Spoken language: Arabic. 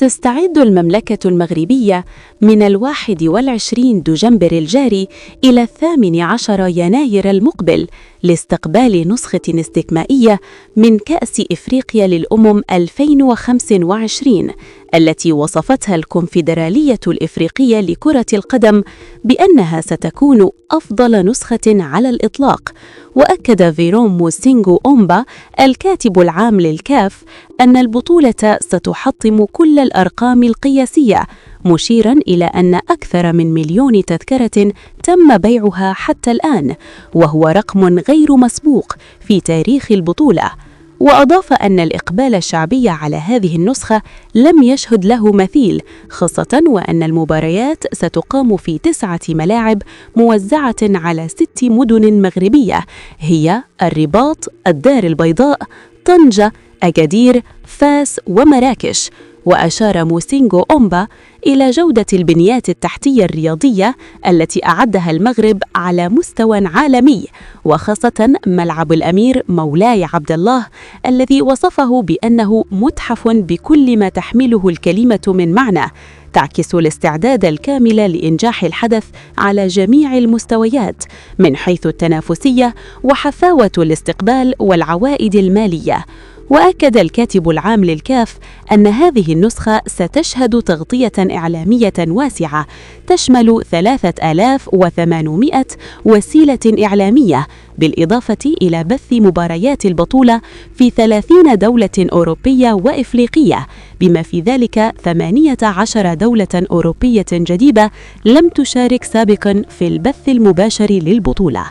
تستعد المملكة المغربية من 21 دجنبر الجاري إلى 18 يناير المقبل لاستقبال نسخة استكمائية من كأس إفريقيا للأمم 2025 التي وصفتها الكونفدرالية الإفريقية لكرة القدم بأنها ستكون أفضل نسخة على الإطلاق. وأكد فيرون موسينغو أومبا الكاتب العام للكاف أن البطولة ستحطم كل الأرقام القياسية، مشيراً إلى أن أكثر من 1,000,000 تذكرة تم بيعها حتى الآن، وهو رقم غير مسبوق في تاريخ البطولة. وأضاف أن الإقبال الشعبي على هذه النسخة لم يشهد له مثيل، خاصة وأن المباريات ستقام في 9 ملاعب موزعة على 6 مدن مغربية هي الرباط، الدار البيضاء، طنجة، أكادير، فاس ومراكش. وأشار موسينغو أومبا إلى جودة البنيات التحتية الرياضية التي أعدها المغرب على مستوى عالمي، وخاصة ملعب الأمير مولاي عبد الله الذي وصفه بأنه متحف بكل ما تحمله الكلمة من معنى، تعكس الاستعداد الكامل لإنجاح الحدث على جميع المستويات من حيث التنافسية وحفاوة الاستقبال والعوائد المالية. وأكد الكاتب العام للكاف أن هذه النسخة ستشهد تغطية إعلامية واسعة تشمل 3800 وسيلة إعلامية، بالإضافة إلى بث مباريات البطولة في 30 دولة أوروبية وإفريقية، بما في ذلك 18 دولة أوروبية جديدة لم تشارك سابقاً في البث المباشر للبطولة.